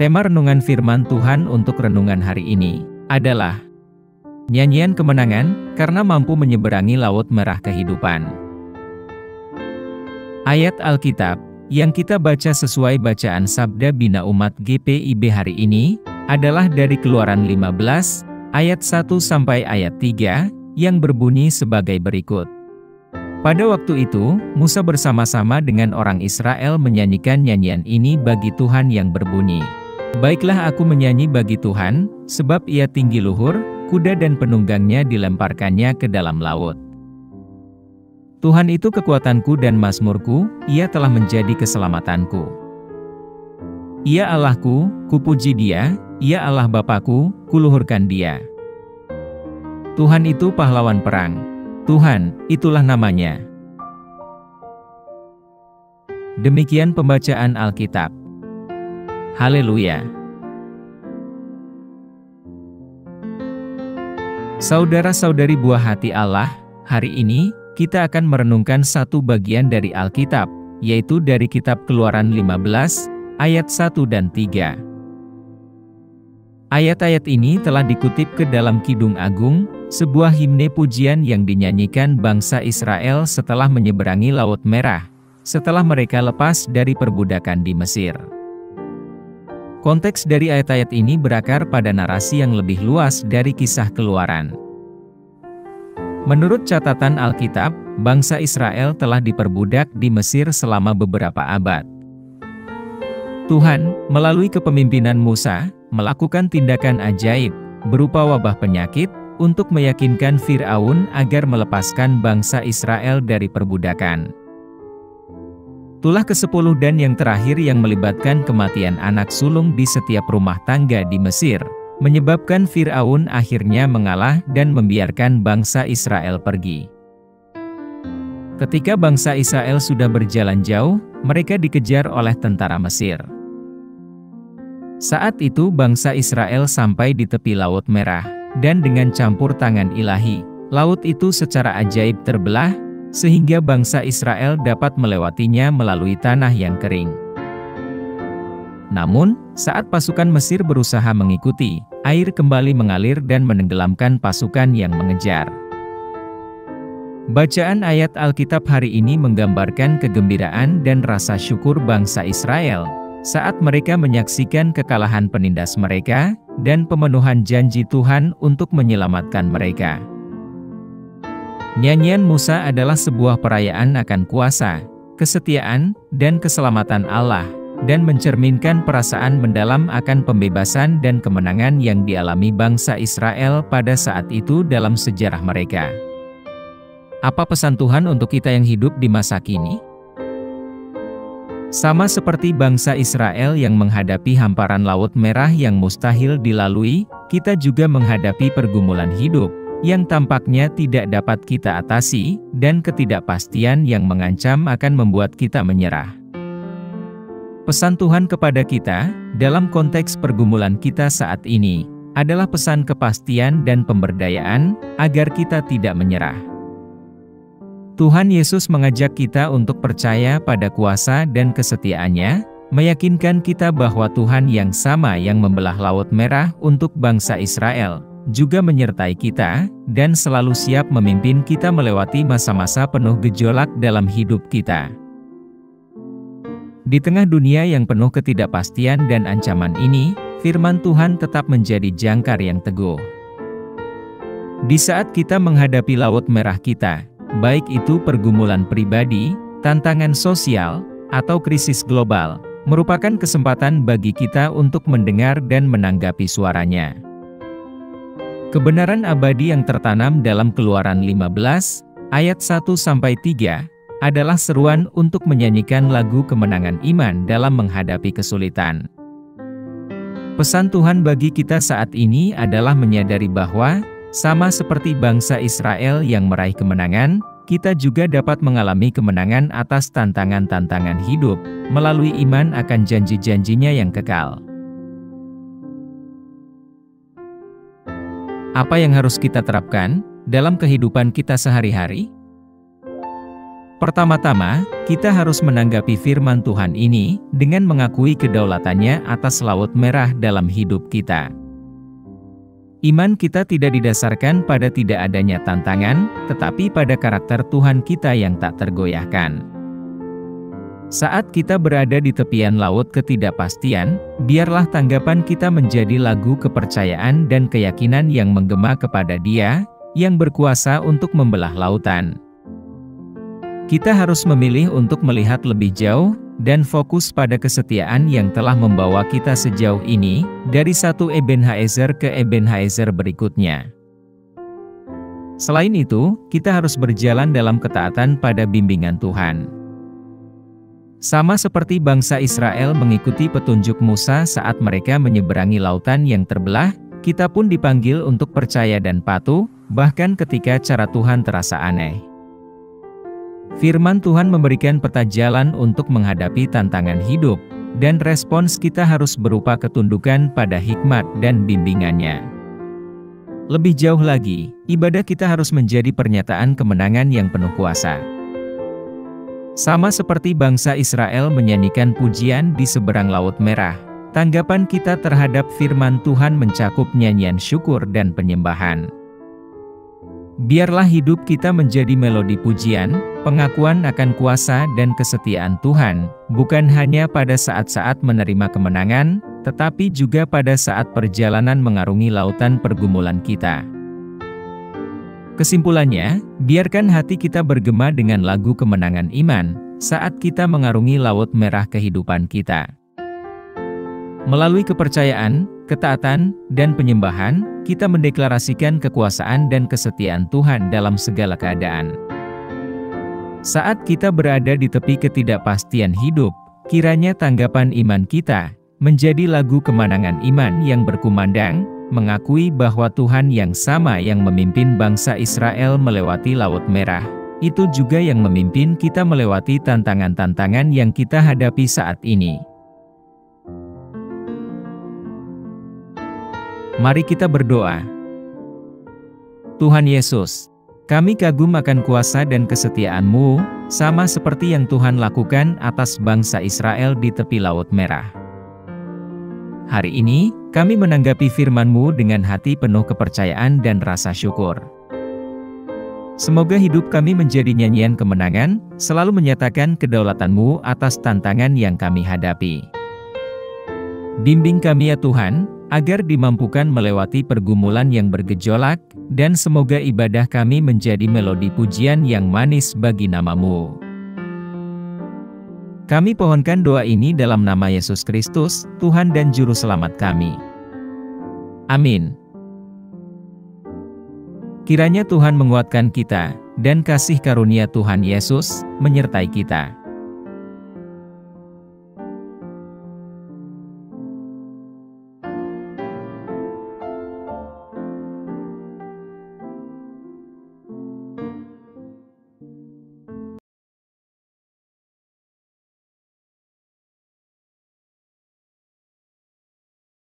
Tema renungan firman Tuhan untuk renungan hari ini adalah nyanyian kemenangan karena mampu menyeberangi laut merah kehidupan. Ayat Alkitab yang kita baca sesuai bacaan Sabda Bina Umat GPIB hari ini adalah dari Keluaran 15 ayat 1 sampai ayat 3 yang berbunyi sebagai berikut. Pada waktu itu, Musa bersama-sama dengan orang Israel menyanyikan nyanyian ini bagi Tuhan yang berbunyi, "Baiklah aku menyanyi bagi Tuhan, sebab ia tinggi luhur, kuda dan penunggangnya dilemparkannya ke dalam laut. Tuhan itu kekuatanku dan mazmurku, ia telah menjadi keselamatanku. Ia Allahku, kupuji dia, ia Allah Bapakku, kuluhurkan dia. Tuhan itu pahlawan perang. Tuhan, itulah namanya." Demikian pembacaan Alkitab. Haleluya. Saudara-saudari buah hati Allah, hari ini kita akan merenungkan satu bagian dari Alkitab, yaitu dari kitab Keluaran 15, ayat 1 dan 3. Ayat-ayat ini telah dikutip ke dalam Kidung Agung, sebuah himne pujian yang dinyanyikan bangsa Israel setelah menyeberangi Laut Merah, setelah mereka lepas dari perbudakan di Mesir. Konteks dari ayat-ayat ini berakar pada narasi yang lebih luas dari kisah Keluaran. Menurut catatan Alkitab, bangsa Israel telah diperbudak di Mesir selama beberapa abad. Tuhan, melalui kepemimpinan Musa, melakukan tindakan ajaib, berupa wabah penyakit, untuk meyakinkan Fir'aun agar melepaskan bangsa Israel dari perbudakan. Tulah ke-10 dan yang terakhir yang melibatkan kematian anak sulung di setiap rumah tangga di Mesir, menyebabkan Fir'aun akhirnya mengalah dan membiarkan bangsa Israel pergi. Ketika bangsa Israel sudah berjalan jauh, mereka dikejar oleh tentara Mesir. Saat itu bangsa Israel sampai di tepi Laut Merah, dan dengan campur tangan ilahi, laut itu secara ajaib terbelah, sehingga bangsa Israel dapat melewatinya melalui tanah yang kering. Namun, saat pasukan Mesir berusaha mengikuti, air kembali mengalir dan menenggelamkan pasukan yang mengejar. Bacaan ayat Alkitab hari ini menggambarkan kegembiraan dan rasa syukur bangsa Israel saat mereka menyaksikan kekalahan penindas mereka dan pemenuhan janji Tuhan untuk menyelamatkan mereka. Nyanyian Musa adalah sebuah perayaan akan kuasa, kesetiaan, dan keselamatan Allah, dan mencerminkan perasaan mendalam akan pembebasan dan kemenangan yang dialami bangsa Israel pada saat itu dalam sejarah mereka. Apa pesan Tuhan untuk kita yang hidup di masa kini? Sama seperti bangsa Israel yang menghadapi hamparan Laut Merah yang mustahil dilalui, kita juga menghadapi pergumulan hidup yang tampaknya tidak dapat kita atasi, dan ketidakpastian yang mengancam akan membuat kita menyerah. Pesan Tuhan kepada kita, dalam konteks pergumulan kita saat ini, adalah pesan kepastian dan pemberdayaan, agar kita tidak menyerah. Tuhan Yesus mengajak kita untuk percaya pada kuasa dan kesetiaannya, meyakinkan kita bahwa Tuhan yang sama yang membelah Laut Merah untuk bangsa Israel, juga menyertai kita, dan selalu siap memimpin kita melewati masa-masa penuh gejolak dalam hidup kita. Di tengah dunia yang penuh ketidakpastian dan ancaman ini, firman Tuhan tetap menjadi jangkar yang teguh. Di saat kita menghadapi Laut Merah kita, baik itu pergumulan pribadi, tantangan sosial, atau krisis global, merupakan kesempatan bagi kita untuk mendengar dan menanggapi suaranya. Kebenaran abadi yang tertanam dalam Keluaran 15, ayat 1-3, adalah seruan untuk menyanyikan lagu kemenangan iman dalam menghadapi kesulitan. Pesan Tuhan bagi kita saat ini adalah menyadari bahwa, sama seperti bangsa Israel yang meraih kemenangan, kita juga dapat mengalami kemenangan atas tantangan-tantangan hidup, melalui iman akan janji-janjinya yang kekal. Apa yang harus kita terapkan dalam kehidupan kita sehari-hari? Pertama-tama, kita harus menanggapi firman Tuhan ini dengan mengakui kedaulatannya atas Laut Merah dalam hidup kita. Iman kita tidak didasarkan pada tidak adanya tantangan, tetapi pada karakter Tuhan kita yang tak tergoyahkan. Saat kita berada di tepian laut ketidakpastian, biarlah tanggapan kita menjadi lagu kepercayaan dan keyakinan yang menggema kepada Dia, yang berkuasa untuk membelah lautan. Kita harus memilih untuk melihat lebih jauh, dan fokus pada kesetiaan yang telah membawa kita sejauh ini, dari satu Ebenezer ke Ebenezer berikutnya. Selain itu, kita harus berjalan dalam ketaatan pada bimbingan Tuhan. Sama seperti bangsa Israel mengikuti petunjuk Musa saat mereka menyeberangi lautan yang terbelah, kita pun dipanggil untuk percaya dan patuh, bahkan ketika cara Tuhan terasa aneh. Firman Tuhan memberikan peta jalan untuk menghadapi tantangan hidup, dan respons kita harus berupa ketundukan pada hikmat dan bimbingannya. Lebih jauh lagi, ibadah kita harus menjadi pernyataan kemenangan yang penuh kuasa. Sama seperti bangsa Israel menyanyikan pujian di seberang Laut Merah, tanggapan kita terhadap firman Tuhan mencakup nyanyian syukur dan penyembahan. Biarlah hidup kita menjadi melodi pujian, pengakuan akan kuasa dan kesetiaan Tuhan, bukan hanya pada saat-saat menerima kemenangan, tetapi juga pada saat perjalanan mengarungi lautan pergumulan kita. Kesimpulannya, biarkan hati kita bergema dengan lagu kemenangan iman, saat kita mengarungi Laut Merah kehidupan kita. Melalui kepercayaan, ketaatan, dan penyembahan, kita mendeklarasikan kekuasaan dan kesetiaan Tuhan dalam segala keadaan. Saat kita berada di tepi ketidakpastian hidup, kiranya tanggapan iman kita menjadi lagu kemenangan iman yang berkumandang, mengakui bahwa Tuhan yang sama yang memimpin bangsa Israel melewati Laut Merah, itu juga yang memimpin kita melewati tantangan-tantangan yang kita hadapi saat ini. Mari kita berdoa. Tuhan Yesus, kami kagum akan kuasa dan kesetiaan-Mu, sama seperti yang Tuhan lakukan atas bangsa Israel di tepi Laut Merah. Hari ini, kami menanggapi firman-Mu dengan hati penuh kepercayaan dan rasa syukur. Semoga hidup kami menjadi nyanyian kemenangan, selalu menyatakan kedaulatan-Mu atas tantangan yang kami hadapi. Bimbing kami ya Tuhan, agar dimampukan melewati pergumulan yang bergejolak, dan semoga ibadah kami menjadi melodi pujian yang manis bagi nama-Mu. Kami pohonkan doa ini dalam nama Yesus Kristus, Tuhan dan Juru Selamat kami. Amin. Kiranya Tuhan menguatkan kita, dan kasih karunia Tuhan Yesus menyertai kita.